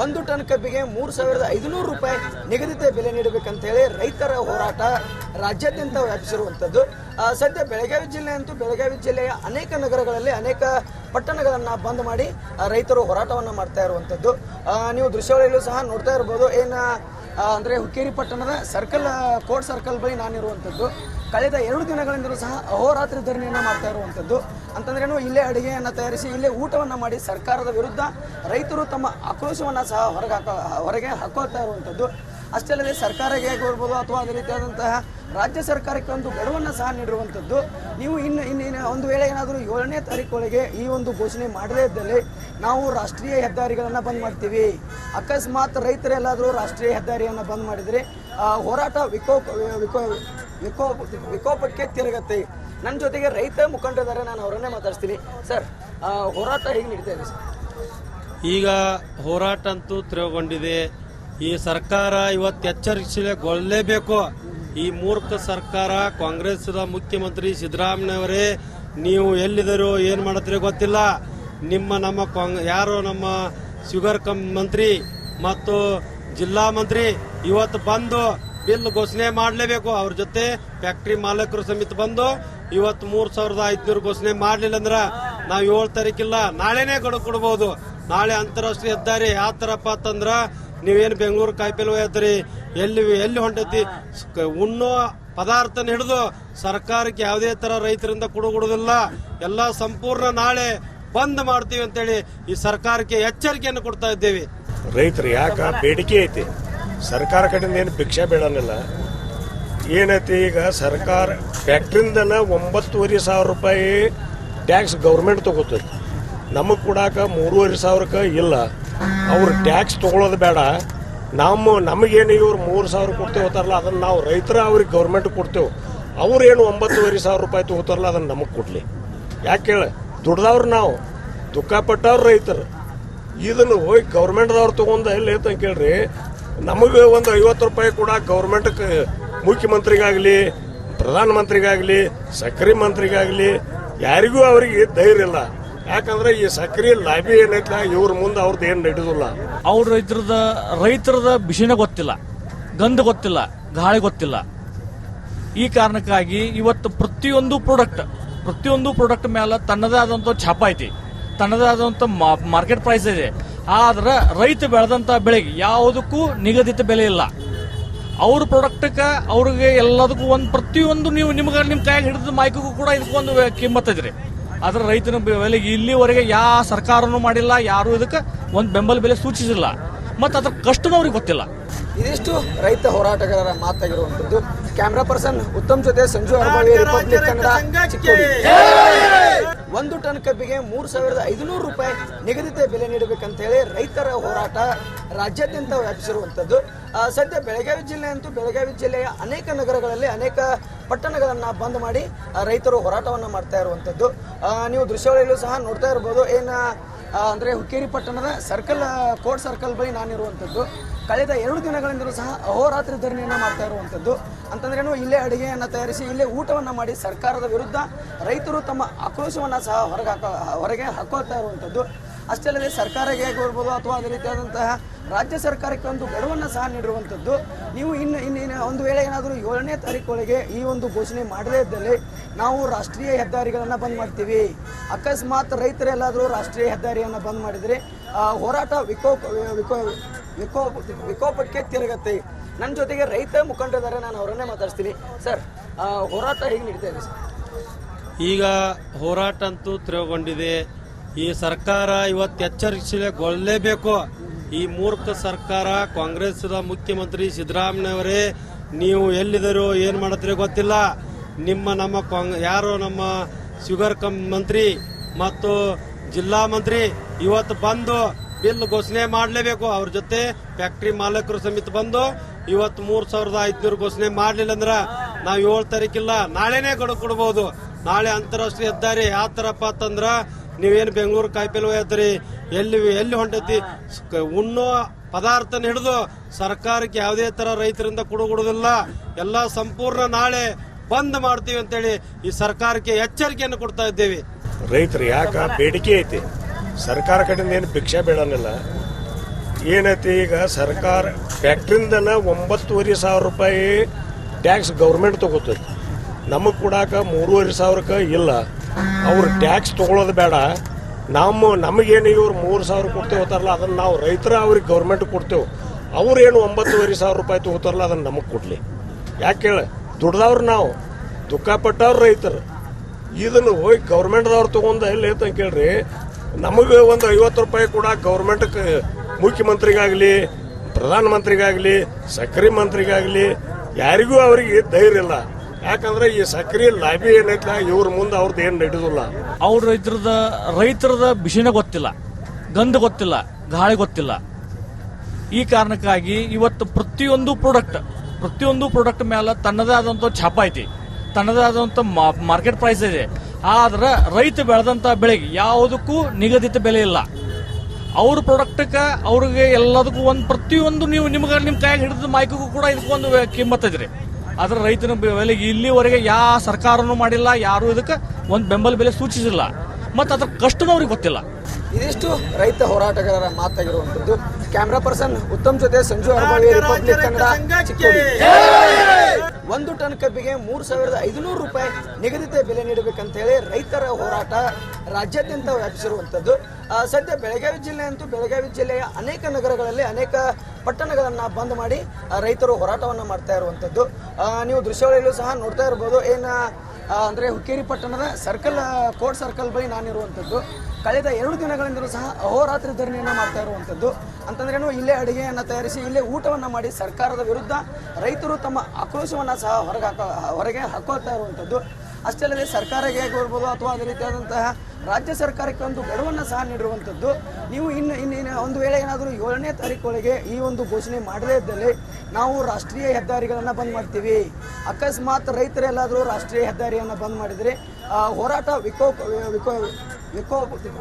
1 ton ಕಬ್ಬಿಗೆ 3,500 ರೂಪಾಯಿ ನಿಗದಿತ ಬೆಲೆ ನೀಡಬೇಕಂತ ಹೇಳಿ ರೈತರ ಹೋರಾಟ ರಾಜ್ಯಾದ್ಯಂತ ವ್ಯಾಪಿಸಿರುವಂಥದ್ದು. ಸದ್ಯ ಬೆಳಗಾವಿ ಜಿಲ್ಲೆ ಅಂತೂ ಬೆಳಗಾವಿ ಜಿಲ್ಲೆಯ ಅನೇಕ ನಗರಗಳಲ್ಲಿ ಅನೇಕ ಪಟ್ಟಣಗಳನ್ನು ಬಂದ್ ಮಾಡಿ ರೈತರು ಹೋರಾಟವನ್ನು ಮಾಡ್ತಾ ಇರುವಂಥದ್ದು. ನೀವು ದೃಶ್ಯಾವಳಿಯಲ್ಲೂ ಸಹ ನೋಡ್ತಾ ಇರ್ಬೋದು. ಅಂದರೆ ಹುಕ್ಕೇರಿ ಪಟ್ಟಣದ ಕೋರ್ಟ್ ಸರ್ಕಲ್ ಬಳಿ ನಾನಿರುವಂಥದ್ದು. ಕಳೆದ 2 ದಿನಗಳಿಂದಲೂ ಸಹ ಅಹೋರಾತ್ರಿ ಧರಣಿಯನ್ನು ಮಾಡ್ತಾ ಇರುವಂಥದ್ದು. ಅಂತಂದ್ರೇನು, ಇಲ್ಲೇ ಅಡುಗೆಯನ್ನು ತಯಾರಿಸಿ ಇಲ್ಲೇ ಊಟವನ್ನು ಮಾಡಿ ಸರ್ಕಾರದ ವಿರುದ್ಧ ರೈತರು ತಮ್ಮ ಆಕ್ರೋಶವನ್ನು ಸಹ ಹೊರಗೆ ಹಾಕೋತಾ ಇರುವಂಥದ್ದು. ಅಷ್ಟೇ ಅಲ್ಲದೆ ಸರ್ಕಾರಕ್ಕೆ ಆಗಿರ್ಬೋದು ಅಥವಾ ಅದೇ ರೀತಿಯಾದಂತಹ ರಾಜ್ಯ ಸರ್ಕಾರಕ್ಕೆ ಒಂದು ಗಡುವನ್ನು ಸಹ ನೀಡಿರುವಂಥದ್ದು. ನೀವು ಇನ್ನು ಒಂದು ವೇಳೆ ಏನಾದರೂ 7ನೇ ತಾರೀಕೊಳಗೆ ಈ ಒಂದು ಘೋಷಣೆ ಮಾಡದೇ ಇದ್ದಲ್ಲಿ ನಾವು ರಾಷ್ಟ್ರೀಯ ಹೆದ್ದಾರಿಗಳನ್ನು ಬಂದ್ ಮಾಡ್ತೀವಿ. ಅಕಸ್ಮಾತ್ ರೈತರೆಲ್ಲಾದರೂ ರಾಷ್ಟ್ರೀಯ ಹೆದ್ದಾರಿಯನ್ನು ಬಂದ್ ಮಾಡಿದರೆ ಹೋರಾಟ ವಿಕೋಪಕ್ಕೆ ತಿರುಗತ್ತೆ. ನನ್ನ ಜೊತೆಗೆ ರೈತ ಮುಖಂಡರಿದ್ದಾರೆ, ನಾನು ಅವರನ್ನೇ ಮಾತಾಡ್ತೀನಿ. ಸರ್, ಹೋರಾಟ ಹೇಗೆ ನಡೀತಾ ಇದೆ ಸರ್? ಈಗ ಹೋರಾಟ ಅಂತೂ ತೀವ್ರಗೊಂಡಿದೆ. ಈ ಸರ್ಕಾರ ಇವತ್ತು ಎಚ್ಚರಿಸಲೇಬೇಕು. ಈ ಮೂರ್ಖ ಸರ್ಕಾರ, ಕಾಂಗ್ರೆಸ್ನ ಮುಖ್ಯಮಂತ್ರಿ ಸಿದ್ದರಾಮಯ್ಯವರೇ, ನೀವು ಎಲ್ಲಿದ್ದೀರೋ ಏನು ಮಾಡತ್ತೀರೋ ಗೊತ್ತಿಲ್ಲ. ನಮ್ಮ ಶುಗರ್ ಮಂತ್ರಿ ಮತ್ತು ಜಿಲ್ಲಾ ಮಂತ್ರಿ ಇವತ್ತು ಬಂದು ಬಿಲ್ ಘೋಷಣೆ ಮಾಡಲೇಬೇಕು. ಅವ್ರ ಜೊತೆ ಫ್ಯಾಕ್ಟರಿ ಮಾಲಕರು ಸಮೇತ ಬಂದು ಇವತ್ತು 3,500 ಘೋಷಣೆ ಮಾಡಲಿಲ್ಲ ಅಂದ್ರೆ ನಾವು 7 ತಾರೀಕಿಲ್ಲ ನಾಳೆನೇ ಗಡುವು ಕೊಡಬಹುದು. ನಾಳೆ ಅಂತಾರಾಷ್ಟ್ರೀಯ ಹೆದ್ದಾರಿ ಯಾವ ತರಪ್ಪ ಅಂತಂದ್ರ ನೀವೇನು ಬೆಂಗಳೂರು ಕಾಯಿಪಲ್ಲೆ ಹೋಯ್ತ್ರಿ, ಎಲ್ಲಿ ಹೊಂಟೈತಿ, ಉಣ್ಣೋ ಪದಾರ್ಥನ ಹಿಡಿದು ಸರ್ಕಾರಕ್ಕೆ ಯಾವುದೇ ತರ ರೈತರಿಂದ ಕೊಡುವುದಿಲ್ಲ. ಎಲ್ಲ ಸಂಪೂರ್ಣ ನಾಳೆ ಬಂದ್ ಮಾಡ್ತೀವಿ ಅಂತೇಳಿ ಈ ಸರ್ಕಾರಕ್ಕೆ ಎಚ್ಚರಿಕೆಯನ್ನು ಕೊಡ್ತಾ ಇದ್ದೇವೆ. ರೈತರು ಯಾಕ ಬೇಡಿಕೆ ಐತಿ, ಸರ್ಕಾರ ಕಡೆಯಿಂದ ಏನು ಭಿಕ್ಷೆ ಬೇಡನಿಲ್ಲ. ಏನೈತಿ, ಈಗ ಸರ್ಕಾರ ಫ್ಯಾಕ್ಟ್ರಿಯಿಂದನ 9,500 ರೂಪಾಯಿ ಟ್ಯಾಕ್ಸ್ ಗೌರ್ಮೆಂಟ್ ತಗೋತೈತಿ. ನಮಗೆ ಕೊಡಾಕ 3,500 ಇಲ್ಲ. ಅವ್ರು ಟ್ಯಾಕ್ಸ್ ತಗೊಳ್ಳೋದು ಬೇಡ, ನಮಗೇನು ಇವ್ರು 3,000 ಕೊಡ್ತೇವೆ ಹೋತಾರಲ್ಲ, ಅದನ್ನ ನಾವು ರೈತರ ಅವ್ರಿಗೆ ಗೌರ್ಮೆಂಟ್ ಕೊಡ್ತೇವೆ. ಅವ್ರೇನು 9,500 ರೂಪಾಯಿ ತಗೋತಾರಲ್ಲ, ಅದನ್ನ ನಮಗೆ ಕೊಡ್ಲಿ. ಯಾಕೆ ಹೇಳ, ದುಡ್ದವ್ರು ನಾವು, ದುಃಖ ಪಟ್ಟವ್ರು ರೈತರು. ಇದನ್ನು ಹೋಗಿ ಗೌರ್ಮೆಂಟ್ದವ್ರು ತಗೊಂಡ ಎಲ್ಲಿ ಅಂತ ಕೇಳ್ರಿ. ನಮಗೆ ಒಂದು 50 ರೂಪಾಯಿ ಕೂಡ ಗೌರ್ಮೆಂಟ್ ಮುಖ್ಯಮಂತ್ರಿಗಾಗಲಿ, ಪ್ರಧಾನಮಂತ್ರಿಗಾಗಲಿ, ಸಕ್ಕರೆ ಮಂತ್ರಿಗಾಗಲಿ ಯಾರಿಗೂ ಅವ್ರಿಗೆ ಧೈರ್ಯ ಇಲ್ಲ. ಯಾಕಂದ್ರೆ ಈ ಸಕ್ರಿಯ ಲಾಬಿ ಏನೈತಲ್ಲ, ಇವ್ರ ಮುಂದೆ ಅವ್ರದ್ದು ಏನು ನಡೆಯೋದಿಲ್ಲ. ಅವ್ರ ರೈತರದ ವಿಷಯನೇ ಗೊತ್ತಿಲ್ಲ, ಗಂಧ ಗೊತ್ತಿಲ್ಲ, ಗಾಳಿ ಗೊತ್ತಿಲ್ಲ. ಈ ಕಾರಣಕ್ಕಾಗಿ ಇವತ್ತು ಪ್ರತಿಯೊಂದು ಪ್ರಾಡಕ್ಟ್ ಮೇಲೆ ತನ್ನದೇ ಆದಂತ ಛಾಪ ಐತಿ, ತನ್ನದೇ ಆದಂತ ಮಾರ್ಕೆಟ್ ಪ್ರೈಸ್ ಇದೆ. ಆದ್ರೆ ರೈತ ಬೆಳೆದಂತ ಬೆಳೆಗೆ ಯಾವುದಕ್ಕೂ ನಿಗದಿತ ಬೆಲೆ ಇಲ್ಲ. ಅವ್ರ ಪ್ರಾಡಕ್ಟ್ಗೆ ಅವ್ರಿಗೆ ಎಲ್ಲದಕ್ಕೂ ಪ್ರತಿಯೊಂದು ನಿಮ್ಮ ಕೈಯಾಗ ಹಿಡಿದ ಮಾಹಿತಿಗೂ ಕೂಡ ಇದಕ್ಕೊಂದು ಕಿಮ್ಮತ್ ಇದ್ರಿ. ಆದ್ರೆ ರೈತನ ಬೆಲೆಗೆ ಇಲ್ಲಿವರೆಗೆ ಯಾವ ಸರ್ಕಾರನೂ ಮಾಡಿಲ್ಲ, ಯಾರು ಇದಕ್ಕೆ ಒಂದು ಬೆಂಬಲ ಬೆಲೆ ಸೂಚಿಸಿಲ್ಲ, ಮತ್ತು ಅದ್ರ ಕಷ್ಟನವ್ರಿಗೆ ಗೊತ್ತಿಲ್ಲ. ಇದಿಷ್ಟು ರೈತ ಹೋರಾಟಗಾರರ ಮಾತಾಗಿರುವಂತದ್ದು. ಕ್ಯಾಮ್ರಾ ಪರ್ಸನ್ ಉತ್ತಮ್ ಜೊತೆ ಸಂಜು ಅರ್ಬಾವಿ, ರಿಪಬ್ಲಿಕ್ ಕನ್ನಡ, ಚಿಕ್ಕೋಡಿ. 1 ಟನ್ ಕಬ್ಬಿಗೆ 3,500 ರೂಪಾಯಿ ನಿಗದಿತ ಬೆಲೆ ನೀಡಬೇಕಂತ ಹೇಳಿ ರೈತರ ಹೋರಾಟ ರಾಜ್ಯಾದ್ಯಂತ ವ್ಯಾಪಿಸಿರುವಂಥದ್ದು. ಸದ್ಯ ಬೆಳಗಾವಿ ಜಿಲ್ಲೆ ಅಂತೂ ಬೆಳಗಾವಿ ಜಿಲ್ಲೆಯ ಅನೇಕ ನಗರಗಳಲ್ಲಿ ಅನೇಕ ಪಟ್ಟಣಗಳನ್ನು ಬಂದ್ ಮಾಡಿ ರೈತರು ಹೋರಾಟವನ್ನು ಮಾಡ್ತಾ ಇರುವಂಥದ್ದು. ನೀವು ದೃಶ್ಯಾವಳಿಯಲ್ಲೂ ಸಹ ನೋಡ್ತಾ ಇರ್ಬೋದು. ಅಂದರೆ ಹುಕ್ಕೇರಿ ಪಟ್ಟಣದ ಕೋರ್ಟ್ ಸರ್ಕಲ್ ಬಳಿ ನಾನಿರುವಂಥದ್ದು. ಕಳೆದ 2 ದಿನಗಳಿಂದಲೂ ಸಹ ಅಹೋರಾತ್ರಿ ಧರಣಿಯನ್ನು ಮಾಡ್ತಾ ಇರುವಂಥದ್ದು. ಅಂತಂದ್ರೇನು, ಇಲ್ಲೇ ಅಡುಗೆಯನ್ನು ತಯಾರಿಸಿ ಇಲ್ಲೇ ಊಟವನ್ನು ಮಾಡಿ ಸರ್ಕಾರದ ವಿರುದ್ಧ ರೈತರು ತಮ್ಮ ಆಕ್ರೋಶವನ್ನು ಸಹ ಹೊರಗೆ ಹಾಕೋತಾ ಇರುವಂಥದ್ದು. ಅಷ್ಟೇ ಅಲ್ಲದೆ ಸರ್ಕಾರಕ್ಕೆ ಆಗಿರ್ಬೋದು ಅಥವಾ ಅದೇ ರೀತಿಯಾದಂತಹ ರಾಜ್ಯ ಸರ್ಕಾರಕ್ಕೆ ಒಂದು ಗಡುವನ್ನು ಸಹ ನೀಡಿರುವಂಥದ್ದು. ನೀವು ಇನ್ನು ಒಂದು ವೇಳೆ ಏನಾದರೂ 7ನೇ ತಾರೀಕೊಳಗೆ ಈ ಒಂದು ಘೋಷಣೆ ಮಾಡದೇ ಇದ್ದಲ್ಲಿ ನಾವು ರಾಷ್ಟ್ರೀಯ ಹೆದ್ದಾರಿಗಳನ್ನು ಬಂದ್ ಮಾಡ್ತೀವಿ. ಅಕಸ್ಮಾತ್ ರೈತರೆಲ್ಲಾದರೂ ರಾಷ್ಟ್ರೀಯ ಹೆದ್ದಾರಿಯನ್ನು ಬಂದ್ ಮಾಡಿದರೆ ಹೋರಾಟ ವಿಕೋಪಕ್ಕೆ ತಿರುಗತ್ತೆ. ನನ್ನ ಜೊತೆಗೆ ರೈತ ಮುಖಂಡರಿದ್ದಾರೆ, ನಾನು ಅವರನ್ನೇ ಮಾತಾಡ್ತೀನಿ. ಸರ್, ಹೋರಾಟ ಹೇಗೆ ನಡೀತಾ ಇದೆ ಸರ್? ಈಗ ಹೋರಾಟ ಅಂತೂ ತೀವ್ರಗೊಂಡಿದೆ. ಈ ಸರ್ಕಾರ ಇವತ್ತು ಎಚ್ಚರಿಸಲೇಬೇಕು. ಈ ಮೂರ್ಖ ಸರ್ಕಾರ, ಕಾಂಗ್ರೆಸ್ನ ಮುಖ್ಯಮಂತ್ರಿ ಸಿದ್ದರಾಮಯ್ಯವರೇ, ನೀವು ಎಲ್ಲಿದ್ದೀರೋ ಏನು ಮಾಡತ್ತೀರೋ ಗೊತ್ತಿಲ್ಲ. ನಮ್ಮ ಶುಗರ್ ಮಂತ್ರಿ ಮತ್ತು ಜಿಲ್ಲಾ ಮಂತ್ರಿ ಇವತ್ತು ಬಂದು ಬಿಲ್ ಘೋಷಣೆ ಮಾಡಲೇಬೇಕು. ಅವ್ರ ಜೊತೆ ಫ್ಯಾಕ್ಟರಿ ಮಾಲಕರು ಸಮೇತ ಬಂದು ಇವತ್ತು 3,500 ಘೋಷಣೆ ಮಾಡಲಿಲ್ಲ ಅಂದ್ರೆ ನಾವು 7 ತಾರೀಕಿಲ್ಲ ನಾಳೆನೇ ಗಡುವು ಕೊಡಬಹುದು. ನಾಳೆ ಅಂತಾರಾಷ್ಟ್ರೀಯ ಹೆದ್ದಾರಿ ಯಾವ ತರಪ್ಪ ಅಂತಂದ್ರ ನೀವೇನು ಬೆಂಗಳೂರು ಕಾಯಿಪಲ್ಲೆ ಹೋಯ್ತ್ರಿ, ಎಲ್ಲಿ ಹೊಂಟೈತಿ, ಉಣ್ಣೋ ಪದಾರ್ಥನ ಹಿಡಿದು ಸರ್ಕಾರಕ್ಕೆ ಯಾವುದೇ ತರ ರೈತರಿಂದ ಕೊಡುವುದಿಲ್ಲ. ಎಲ್ಲ ಸಂಪೂರ್ಣ ನಾಳೆ ಬಂದ್ ಮಾಡ್ತೀವಿ ಅಂತೇಳಿ ಈ ಸರ್ಕಾರಕ್ಕೆ ಎಚ್ಚರಿಕೆಯನ್ನು ಕೊಡ್ತಾ ಇದ್ದೇವೆ. ರೈತರು ಯಾಕ ಬೇಡಿಕೆ ಐತಿ, ಸರ್ಕಾರ ಕಡೆಯಿಂದ ಏನು ಭಿಕ್ಷೆ ಬೇಡನಿಲ್ಲ. ಏನೈತಿ ಈಗ ಸರ್ಕಾರ ಫ್ಯಾಕ್ಟ್ರಿಂದನ 9,500 ರೂಪಾಯಿ ಟ್ಯಾಕ್ಸ್ ಗೌರ್ಮೆಂಟ್ ತಗೋತೈತಿ. ನಮಗೆ ಕೊಡಾಕ 3,500 ಇಲ್ಲ. ಅವ್ರು ಟ್ಯಾಕ್ಸ್ ತಗೊಳ್ಳೋದು ಬೇಡ, ನಮಗೇನು ಇವ್ರು 3,000 ಕೊಡ್ತೇವೆ ಹೋತಾರಲ್ಲ ಅದನ್ನು ನಾವು ರೈತರ ಅವ್ರಿಗೆ ಗೌರ್ಮೆಂಟ್ ಕೊಡ್ತೇವೆ. ಅವ್ರೇನು 9,500 ರೂಪಾಯಿ ತಗೋತಾರಲ್ಲ ಅದನ್ನು ನಮಗೆ ಕೊಡಲಿ. ಯಾಕೆ ಹೇಳ, ದುಡ್ದವ್ರು ನಾವು, ದುಃಖ ಪಟ್ಟವ್ರು ರೈತರು. ಇದನ್ನು ಹೋಗಿ ಗೌರ್ಮೆಂಟ್ದವ್ರು ತೊಗೊಂಡು ಎಲ್ಲಿ ಅಂತ ಕೇಳ್ರಿ, ನಮಗೆ ಒಂದು 50 ರೂಪಾಯಿ ಕೂಡ ಗೌರ್ಮೆಂಟ್ಗೆ ಮುಖ್ಯಮಂತ್ರಿಗಾಗಲಿ ಪ್ರಧಾನಮಂತ್ರಿಗಾಗಲಿ ಸಕ್ರೆ ಮಂತ್ರಿಗಾಗಲಿ ಯಾರಿಗೂ ಅವರಿಗೆ ಧೈರ್ಯ ಇಲ್ಲ. ಯಾಕಂದ್ರೆ ಈ ಸಕ್ರೆ ಲಾಬಿ ಏನೈತಲ್ಲ ಇವ್ರ ಮುಂದೆ ಅವ್ರದ್ದು ಏನು ನಡೆಯೋದಿಲ್ಲ. ಅವ್ರ ರೈತರದ ವಿಷಯನೇ ಗೊತ್ತಿಲ್ಲ, ಗಂಧ ಗೊತ್ತಿಲ್ಲ, ಗಾಳಿ ಗೊತ್ತಿಲ್ಲ. ಈ ಕಾರಣಕ್ಕಾಗಿ ಇವತ್ತು ಪ್ರತಿಯೊಂದು ಪ್ರಾಡಕ್ಟ್ ಮೇಲೆ ತನ್ನದೇ ಆದಂತ ಛಾಪ ಐತಿ, ತನ್ನದೇ ಆದಂತ ಮಾರ್ಕೆಟ್ ಪ್ರೈಸ್ ಇದೆ. ಆದ್ರೆ ರೈತ ಬೆಳೆದಂತ ಬೆಳೆಗೆ ಯಾವುದಕ್ಕೂ ನಿಗದಿತ ಬೆಲೆ ಇಲ್ಲ. ಅವ್ರ ಪ್ರಾಡಕ್ಟ್ಗೆ ಅವ್ರಿಗೆ ಎಲ್ಲದಕ್ಕೂ ಪ್ರತಿಯೊಂದು ನೀವು ನಿಮ್ಮ ಕೈಯಾಗ ಹಿಡಿದ ಮೈಕಿಗೂ ಕೂಡ ಇದಕ್ಕೊಂದು ಕಿಮ್ಮತ್ ಇದ್ರಿ. ಆದ್ರೆ ರೈತನ ಬೆಲೆಗೆ ಇಲ್ಲಿವರೆಗೆ ಯಾವ ಸರ್ಕಾರನೂ ಮಾಡಿಲ್ಲ, ಯಾರು ಇದಕ್ಕೆ ಒಂದು ಬೆಂಬಲ ಬೆಲೆ ಸೂಚಿಸಿಲ್ಲ, ಮತ್ತು ಅದ್ರ ಕಷ್ಟನೂ ಅವ್ರಿಗೆ ಗೊತ್ತಿಲ್ಲ. ಇದಿಷ್ಟು ರೈತ ಹೋರಾಟಗಾರರ ಮಾತಾಗಿರುವಂತದ್ದು. ಕ್ಯಾಮ್ರಾ ಪರ್ಸನ್ ಉತ್ತಮ್ ಜೊತೆ ಸಂಜು ಅರ್ಬಾವಿ, ರಿಪಬ್ಲಿಕ್ ಕನ್ನಡ, ಚಿಕ್ಕೋಡಿ. 1 ಟನ್ ಕಬ್ಬಿಗೆ 3,500 ರೂಪಾಯಿ ನಿಗದಿತ ಬೆಲೆ ನೀಡಬೇಕಂತ ಹೇಳಿ ರೈತರ ಹೋರಾಟ ರಾಜ್ಯಾದ್ಯಂತ ವ್ಯಾಪಿಸಿರುವಂತದ್ದು. ಸದ್ಯ ಬೆಳಗಾವಿ ಜಿಲ್ಲೆ ಅಂತೂ ಬೆಳಗಾವಿ ಜಿಲ್ಲೆಯ ಅನೇಕ ನಗರಗಳಲ್ಲಿ ಅನೇಕ ಪಟ್ಟಣಗಳನ್ನ ಬಂದ್ ಮಾಡಿ ರೈತರು ಹೋರಾಟವನ್ನ ಮಾಡ್ತಾ ಇರುವಂತದ್ದು. ನೀವು ದೃಶ್ಯಾವಳಿಯಲ್ಲೂ ಸಹ ನೋಡ್ತಾ ಇರ್ಬೋದು. ಅಂದ್ರೆ ಹುಕ್ಕೇರಿ ಪಟ್ಟಣದ ಕೋರ್ಟ್ ಸರ್ಕಲ್ ಬಳಿ ನಾನಿರುವಂತದ್ದು. ಕಳೆದ 2 ದಿನಗಳಿಂದಲೂ ಸಹ ಅಹೋರಾತ್ರಿ ಧರಣಿಯನ್ನ ಮಾಡ್ತಾ ಇರುವಂತದ್ದು. ಅಂತಂದ್ರೇನು, ಇಲ್ಲೇ ಅಡುಗೆಯನ್ನ ತಯಾರಿಸಿ ಇಲ್ಲೇ ಊಟವನ್ನ ಮಾಡಿ ಸರ್ಕಾರದ ವಿರುದ್ಧ ರೈತರು ತಮ್ಮ ಆಕ್ರೋಶವನ್ನ ಸಹ ಹೊರಗೆ ಹಾಕೋತಾ ಇರುವಂತದ್ದು. ಅಷ್ಟೇ ಅಲ್ಲದೆ ಸರ್ಕಾರಕ್ಕೆ ಆಗಿರ್ಬೋದು ಅಥವಾ ಅದೇ ರೀತಿಯಾದಂತಹ ರಾಜ್ಯ ಸರ್ಕಾರಕ್ಕೆ ಒಂದು ಗಡುವನ್ನು ಸಹ ನೀಡಿರುವಂಥದ್ದು. ನೀವು ಇನ್ನು ಒಂದು ವೇಳೆ ಏನಾದರೂ 7ನೇ ತಾರೀಕೊಳಗೆ ಈ ಒಂದು ಘೋಷಣೆ ಮಾಡದೇ ಇದ್ದಲ್ಲಿ ನಾವು ರಾಷ್ಟ್ರೀಯ ಹೆದ್ದಾರಿಗಳನ್ನು ಬಂದ್ ಮಾಡ್ತೀವಿ. ಅಕಸ್ಮಾತ್ ರೈತರೆಲ್ಲಾದರೂ ರಾಷ್ಟ್ರೀಯ ಹೆದ್ದಾರಿಯನ್ನು ಬಂದ್ ಮಾಡಿದರೆ ಹೋರಾಟ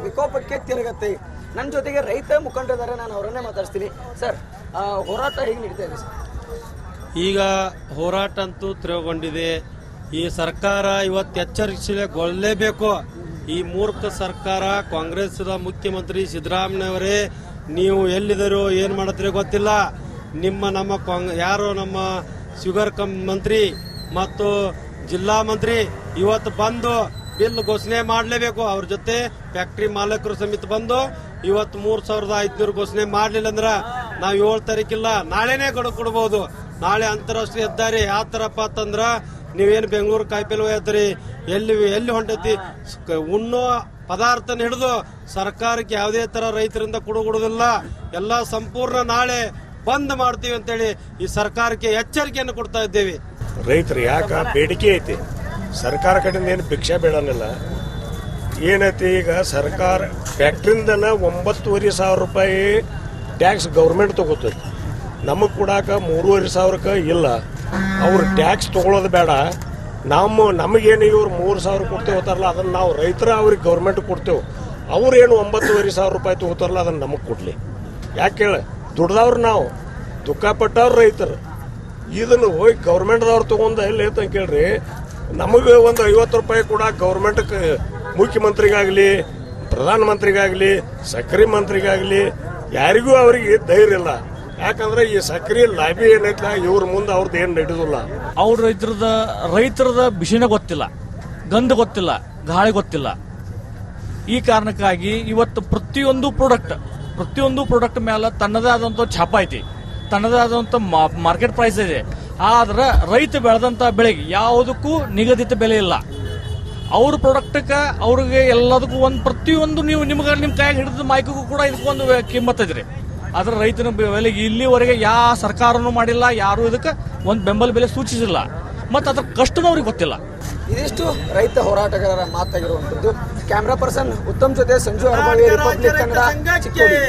ವಿಕೋಪಕ್ಕೆ ತಿರುಗತ್ತೆ. ನನ್ನ ಜೊತೆಗೆ ರೈತ ಮುಖಂಡರಿದ್ದಾರೆ, ನಾನು ಅವರನ್ನೇ ಮಾತಾಡ್ತೀನಿ. ಸರ್, ಹೋರಾಟ ಹೇಗೆ ನಡೀತಾ ಇದೆ ಸರ್? ಈಗ ಹೋರಾಟ ಅಂತೂ ತಿರುಗೊಂಡಿದೆ. ಈ ಸರ್ಕಾರ ಇವತ್ತು ಎಚ್ಚರಿಸಲೇಬೇಕು. ಈ ಮೂರ್ಖ ಸರ್ಕಾರ, ಕಾಂಗ್ರೆಸ್ದ ಮುಖ್ಯಮಂತ್ರಿ ಸಿದ್ದರಾಮಯ್ಯವರೇ, ನೀವು ಎಲ್ಲಿದ್ದೀರೋ ಏನು ಮಾಡತ್ತೀರೋ ಗೊತ್ತಿಲ್ಲ. ಯಾರೋ ನಮ್ಮ ಶುಗರ್ ಮಂತ್ರಿ ಮತ್ತು ಜಿಲ್ಲಾ ಮಂತ್ರಿ ಇವತ್ತು ಬಂದು ಬಿಲ್ ಘೋಷಣೆ ಮಾಡಲೇಬೇಕು. ಅವ್ರ ಜೊತೆ ಫ್ಯಾಕ್ಟ್ರಿ ಮಾಲಕರು ಸಮಿತಿ ಬಂದು ಇವತ್ತು 3,500 ಘೋಷಣೆ ಮಾಡಲಿಲ್ಲ ಅಂದ್ರೆ ನಾವು 7 ತಾರೀಕಿಲ್ಲ ನಾಳೆನೇ ಗಡುವು ಕೊಡಬಹುದು. ನಾಳೆ ಅಂತಾರಾಷ್ಟ್ರೀಯ ಹೆದ್ದಾರಿ ಯಾವ ಥರಪ್ಪ ಅಂತಂದ್ರ, ನೀವೇನು ಬೆಂಗಳೂರು ಕಾಯಿಪಲ್ಲೆ ಹೋಯ್ತೀರಿ, ಎಲ್ಲಿ ಹೊಂಟೈತಿ, ಉಣ್ಣೋ ಪದಾರ್ಥನ ಹಿಡಿದು ಸರ್ಕಾರಕ್ಕೆ ಯಾವುದೇ ತರ ರೈತರಿಂದ ಕೊಡುವುದಿಲ್ಲ. ಎಲ್ಲ ಸಂಪೂರ್ಣ ನಾಳೆ ಬಂದ್ ಮಾಡ್ತೀವಿ ಅಂತೇಳಿ ಈ ಸರ್ಕಾರಕ್ಕೆ ಎಚ್ಚರಿಕೆಯನ್ನು ಕೊಡ್ತಾ ಇದ್ದೇವೆ. ರೈತರು ಯಾಕ ಬೇಡಿಕೆ ಐತಿ, ಸರ್ಕಾರ ಕಡೆಯಿಂದ ಏನು ಭಿಕ್ಷೆ ಬೇಡನಿಲ್ಲ. ಏನೈತಿ ಈಗ ಸರ್ಕಾರ ಫ್ಯಾಕ್ಟ್ರಿಂದನ 9,500 ರೂಪಾಯಿ ಟ್ಯಾಕ್ಸ್ ಗೌರ್ಮೆಂಟ್ ತಗೋತೈತಿ. ನಮಗೆ ಕೊಡಾಕ 3,500 ಇಲ್ಲ. ಅವ್ರು ಟ್ಯಾಕ್ಸ್ ತಗೊಳ್ಳೋದು ಬೇಡ, ನಮಗೇನು ಇವ್ರು 3,000 ಕೊಡ್ತೇವೆ ಹೋತಾರಲ್ಲ ಅದನ್ನು ನಾವು ರೈತರ ಅವ್ರಿಗೆ ಗೌರ್ಮೆಂಟ್ ಕೊಡ್ತೇವೆ. ಅವ್ರೇನು 9,500 ರೂಪಾಯಿ ತಗೋತಾರಲ್ಲ ಅದನ್ನು ನಮಗೆ ಕೊಡಲಿ. ಯಾಕೆ ಹೇಳ, ದುಡ್ದವ್ರು ನಾವು, ದುಃಖ ಪಟ್ಟವ್ರು ರೈತರು. ಇದನ್ನು ಹೋಗಿ ಗೌರ್ಮೆಂಟ್ದವ್ರು ತೊಗೊಂಡು ಎಲ್ಲಿ ಅಂತ ಕೇಳ್ರಿ, ನಮಗೆ ಒಂದು 50 ರೂಪಾಯಿ ಕೂಡ ಗೌರ್ಮೆಂಟ್ಗೆ ಮುಖ್ಯಮಂತ್ರಿಗಾಗಲಿ ಪ್ರಧಾನಮಂತ್ರಿಗಾಗಲಿ ಸಕ್ರೆ ಮಂತ್ರಿಗಾಗಲಿ ಯಾರಿಗೂ ಅವರಿಗೆ ಧೈರ್ಯ ಇಲ್ಲ. ಯಾಕಂದ್ರೆ ಈ ಸಕ್ರೆ ಲಾಬಿ ಏನೈತಲ್ಲ ಇವ್ರ ಮುಂದೆ ಅವ್ರದ್ದು ಏನು ನಡೆಯೋದಿಲ್ಲ. ಅವ್ರ ರೈತರದ ವಿಷಯನೇ ಗೊತ್ತಿಲ್ಲ, ಗಂಧ ಗೊತ್ತಿಲ್ಲ, ಗಾಳಿ ಗೊತ್ತಿಲ್ಲ. ಈ ಕಾರಣಕ್ಕಾಗಿ ಇವತ್ತು ಪ್ರತಿಯೊಂದು ಪ್ರಾಡಕ್ಟ್ ಮೇಲೆ ತನ್ನದೇ ಆದಂತ ಛಾಪ ಐತಿ, ತನ್ನದೇ ಆದಂತ ಮಾರ್ಕೆಟ್ ಪ್ರೈಸ್ ಇದೆ. ಆದ್ರೆ ರೈತ ಬೆಳೆದಂತ ಬೆಳೆಗೆ ಯಾವುದಕ್ಕೂ ನಿಗದಿತ ಬೆಲೆ ಇಲ್ಲ. ಅವ್ರ ಪ್ರಾಡಕ್ಟ್ಗೆ ಅವ್ರಿಗೆ ಎಲ್ಲದಕ್ಕೂ ಪ್ರತಿಯೊಂದು ನೀವು ನಿಮ್ಮ ಕೈಯಾಗ ಹಿಡಿದ ಮೈಕಿಗೂ ಕೂಡ ಇದಕ್ಕೊಂದು ಕಿಮ್ಮತ್ ಇದ್ರಿ. ಆದ್ರೆ ರೈತನ ಬೆಲೆಗೆ ಇಲ್ಲಿವರೆಗೆ ಯಾವ ಸರ್ಕಾರನೂ ಮಾಡಿಲ್ಲ, ಯಾರು ಇದಕ್ಕೆ ಒಂದು ಬೆಂಬಲ ಬೆಲೆ ಸೂಚಿಸಿಲ್ಲ, ಮತ್ತು ಅದ್ರ ಕಷ್ಟನೂ ಅವ್ರಿಗೆ ಗೊತ್ತಿಲ್ಲ. ಇದಿಷ್ಟು ರೈತ ಹೋರಾಟಗಾರರ ಮಾತಾಗಿರುವಂತದ್ದು. ಕ್ಯಾಮ್ರಾ ಪರ್ಸನ್ ಉತ್ತಮ್ ಜೊತೆ ಸಂಜು ಅರ್ಬಾವಿ, ರಿಪಬ್ಲಿಕ್ ಕನ್ನಡ, ಚಿಕ್ಕೋಡಿ.